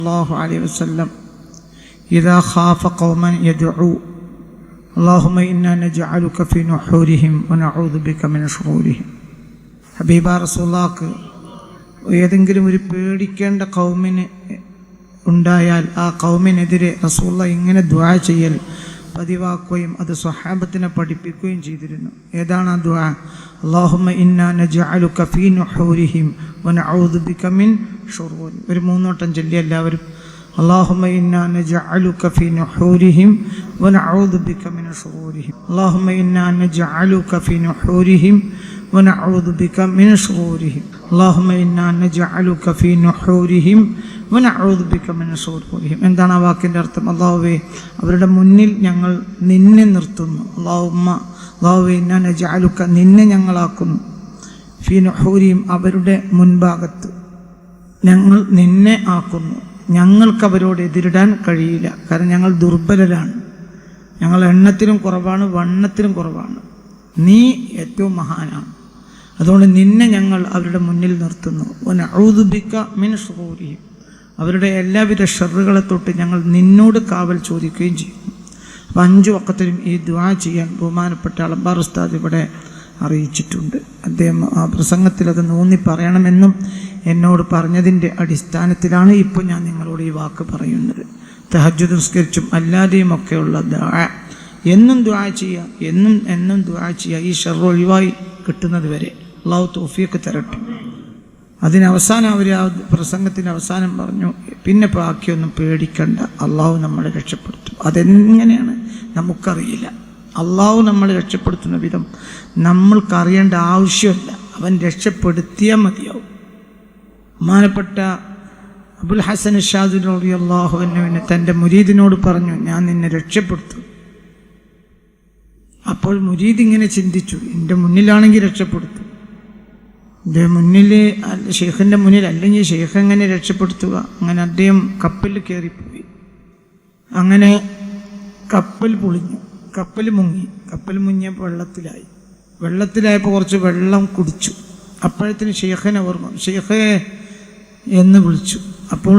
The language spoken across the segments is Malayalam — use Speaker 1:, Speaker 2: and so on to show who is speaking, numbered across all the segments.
Speaker 1: الله عليه وسلم إذا خاف قوما يدعو اللهم إنا نجعلك في نحورهم ونعوذ بك من شرورهم. ഹബീബ റസൂലുള്ളാഹിക്ക് ഏതെങ്കിലും ഒരു പേടിക്കേണ്ട ഖൗമിന് ഉണ്ടായാൽ ആ ഖൗമിനെതിരെ റസൂലുള്ളാഹി ഇങ്ങനെ ദുആ ചെയ്യൽ പതിവാക്കുകയും അത് സ്വഹാബത്തിനെ പഠിപ്പിക്കുകയും ചെയ്തിരുന്നു. ഏതാണ് ആ ദുആ? അല്ലാഹുമ്മ ഇന്നാ നജഅലുക ഫീ നുഹൂരിഹിം വനഊദു ബിക മിൻ ശുറൂരി. ഒരു മൂന്നോട്ടം ചൊല്ലി എല്ലാവരും. അല്ലാഹുമ്മ ഇന്നാ നജഅലുക ഫീ നുഹൂരിഹിം വനഊദു ബിക മിൻ ശുറൂരിഹിം. അല്ലാഹുമ്മ ഇന്നാ നജഅലുക ഫീ നുഹൂരിഹിം വനഊദു ബിക മിൻ ശുറൂരിഹിം. അല്ലാഹുമ്മ ഇന്നാ നജഅലുക ഫീ നുഹൂരിഹിം വനഊദു ബിക മിൻ ശുറൂരിഹിം. എന്താണ് ആ വാക്കിൻ്റെ അർത്ഥം? അല്ലാഹുവേ, അവരുടെ മുന്നിൽ ഞങ്ങൾ നിന്നെ നിർത്തുന്നു. അല്ലാഹുവേ ഇന്നാ നജഅലുക, നിന്നെ ഞങ്ങളാക്കുന്നു, ഫീ നുഹൂരിഹിം, അവരുടെ മുൻഭാഗത്ത് ഞങ്ങൾ നിന്നെ ആക്കുന്നു. ഞങ്ങൾക്ക് അവരോട് എതിരിടാൻ കഴിയില്ല. കാരണം ഞങ്ങൾ ദുർബലരാണ്, ഞങ്ങൾ എണ്ണത്തിലും കുറവാണ്, വണ്ണത്തിലും കുറവാണ്. നീ ഏറ്റവും മഹാനാണ്. അതുകൊണ്ട് നിന്നെ ഞങ്ങൾ അവരുടെ മുന്നിൽ നിർത്തുന്നു. വനഊദു ബിക മിൻ ശുറൂരിഹിം, അവരുടെ എല്ലാവിധ ഷർറുകളെ തൊട്ട് ഞങ്ങൾ നിന്നോട് കാവൽ ചോദിക്കുകയും ചെയ്യുന്നു. അപ്പം 5 വഖത്തിലും ഈ ദുആ ചെയ്യാൻ ബഹുമാനപ്പെട്ട അളമ്പാർ ഉസ്താദ് ഇവിടെ അറിയിച്ചിട്ടുണ്ട്. അദ്ദേഹം ആ പ്രസംഗത്തിൽ അത് ഊന്നി പറയണമെന്നും എന്നോട് പറഞ്ഞതിൻ്റെ അടിസ്ഥാനത്തിലാണ് ഇപ്പോൾ ഞാൻ നിങ്ങളോട് ഈ വാക്ക് പറയുന്നത്. തഹജ്ജുദ് നിസ്കരിച്ചും അല്ലാതെയും ഒക്കെയുള്ള ദുആ എന്നും ദുആ ചെയ്യുക, എന്നും ദുആ ചെയ്യുക. ഈ ഷർറ് ഒഴിവായി കിട്ടുന്നത് വരെ അല്ലാഹു തൗഫീഖ് തരട്ടെ. അതിനവസാനം അവർ ആ പ്രസംഗത്തിൻ്റെ അവസാനം പറഞ്ഞു, പിന്നെ ബാക്കിയൊന്നും പേടിക്കണ്ട, അള്ളാഹു നമ്മളെ രക്ഷപ്പെടുത്തും. അതെങ്ങനെയാണ് നമുക്കറിയില്ല. അള്ളാഹു നമ്മളെ രക്ഷപ്പെടുത്തുന്ന വിധം നമ്മൾക്കറിയേണ്ട ആവശ്യമില്ല. അവൻ രക്ഷപ്പെടുത്തിയാൽ മതിയാവും. ബഹുമാനപ്പെട്ട അബുൽ ഹസൻ ഷാദുലി റളിയല്ലാഹു അൻഹു തൻ്റെ മുരീദിനോട് പറഞ്ഞു, ഞാൻ നിന്നെ രക്ഷപ്പെടുത്തും. അപ്പോൾ മുരീദ് ഇങ്ങനെ ചിന്തിച്ചു, എൻ്റെ മുന്നിലാണെങ്കിൽ രക്ഷപ്പെടുത്തും, എൻ്റെ മുന്നിൽ ഷെയ്ഖിൻ്റെ മുന്നിൽ അല്ലെങ്കിൽ ഷെയ്ഖ് എങ്ങനെ രക്ഷപ്പെടുത്തുക? അങ്ങനെ അദ്ദേഹം കപ്പലിൽ കയറിപ്പോയി. അങ്ങനെ കപ്പൽ പൊളിഞ്ഞു, കപ്പൽ മുങ്ങി. കപ്പൽ മുങ്ങിയപ്പോൾ വെള്ളത്തിലായപ്പോൾ കുറച്ച് വെള്ളം കുടിച്ചു. അപ്പോഴത്തേന് ഷെയ്ഖിനെ ഓർമ്മ, ഷെയ്ഖേ എന്ന് വിളിച്ചു. അപ്പോൾ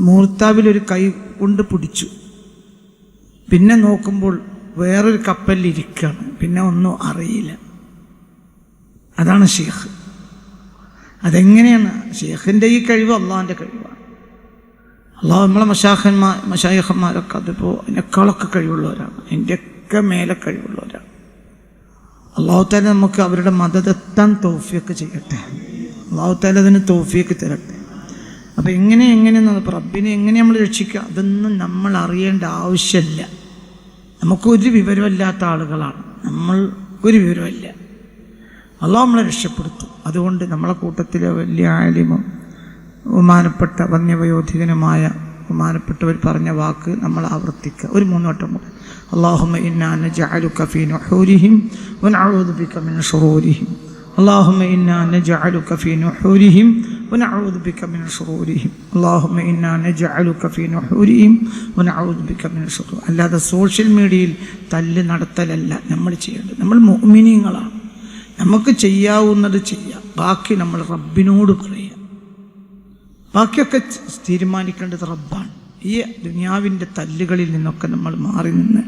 Speaker 1: മൂർത്താവിലൊരു കൈ കൊണ്ട് പിടിച്ചു. പിന്നെ നോക്കുമ്പോൾ വേറൊരു കപ്പലിലിരിക്കുകയാണ്. പിന്നെ ഒന്നും അറിയില്ല. അതാണ് ഷെയ്ഖ്. അതെങ്ങനെയാണ്? ഷെയ്ഖിൻ്റെ ഈ കഴിവ് അള്ളാഹിൻ്റെ കഴിവാണ്. അള്ളാഹു നമ്മളെ മശായിഖന്മാരൊക്കെ അതിപ്പോൾ എന്നെക്കാളൊക്കെ കഴിവുള്ളവരാണ്, എൻ്റെയൊക്കെ മേലെ കഴിവുള്ളവരാണ്. അള്ളാഹു തആല നമുക്ക് അവരുടെ മദതെത്താൻ തൗഫീഖ് ചെയ്യട്ടെ. അള്ളാഹു തആല അതിന് തൗഫീഖ് തരട്ടെ. അപ്പോൾ എങ്ങനെയെന്ന് റബ്ബിനെ എങ്ങനെ നമ്മൾ രക്ഷിക്കുക? അതൊന്നും നമ്മൾ അറിയേണ്ട ആവശ്യമില്ല. നമുക്കൊരു വിവരമില്ലാത്ത ആളുകളാണ്, നമ്മൾക്കൊരു വിവരമില്ല. അള്ളാഹു നമ്മളെ രക്ഷപ്പെടുത്തും. അതുകൊണ്ട് നമ്മളെ കൂട്ടത്തിലെ വലിയ ആലിമും ബഹുമാനപ്പെട്ട വന്യവയോധികനുമായ ബഹുമാനപ്പെട്ടവർ പറഞ്ഞ വാക്ക് നമ്മൾ ആവർത്തിക്കുക. ഒരു 3 വട്ടം കൂടെ. അല്ലാഹുമ്മ ഇന്നാ നജഅലുക ഫീ നുഹൂരിഹിം വനഊദു ബിക മിൻ ശുറൂരിഹിം. അല്ലാഹുമ്മ ഇന്നാ നജഅലുക ഫീ നുഹൂരിഹിം വനഊദു ബിക മിൻ ശുറൂരിഹിം. അല്ലാഹുമ്മ ഇന്നാ നജഅലുക ഫീ നുഹൂരിഹിം വനഊദു ബിക മിൻ ശുറൂർ. അല്ലാതെ സോഷ്യൽ മീഡിയയിൽ തല്ല് നടത്തലല്ല നമ്മൾ ചെയ്യേണ്ടത്. നമ്മൾ മുഅ്മിനീങ്ങളാണ്. നമുക്ക് ചെയ്യാവുന്നത് ചെയ്യാം, ബാക്കി നമ്മൾ റബ്ബിനോട് പറയാം. ബാക്കിയൊക്കെ തീരുമാനിക്കേണ്ടത് റബ്ബാണ്. ഈ ദുനിയാവിൻ്റെ തല്ലുകളിൽ നിന്നൊക്കെ നമ്മൾ മാറി നിന്ന്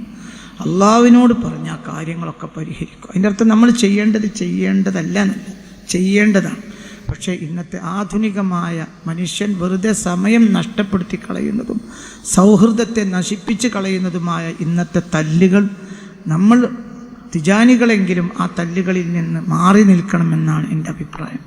Speaker 1: അള്ളാഹുവിനോട് പറഞ്ഞ ആ കാര്യങ്ങളൊക്കെ പരിഹരിക്കും. അതിൻ്റെ അർത്ഥം നമ്മൾ ചെയ്യേണ്ടതല്ല എന്നല്ല, ചെയ്യേണ്ടതാണ്. പക്ഷേ ഇന്നത്തെ ആധുനികമായ മനുഷ്യൻ വെറുതെ സമയം നഷ്ടപ്പെടുത്തി കളയുന്നതും സൗഹൃദത്തെ നശിപ്പിച്ച് കളയുന്നതുമായ ഇന്നത്തെ തല്ലുകൾ, നമ്മൾ തിജാനികളെങ്കിലും ആ തല്ലുകളിൽ നിന്ന് മാറി നിൽക്കണമെന്നാണ് എൻ്റെ അഭിപ്രായം.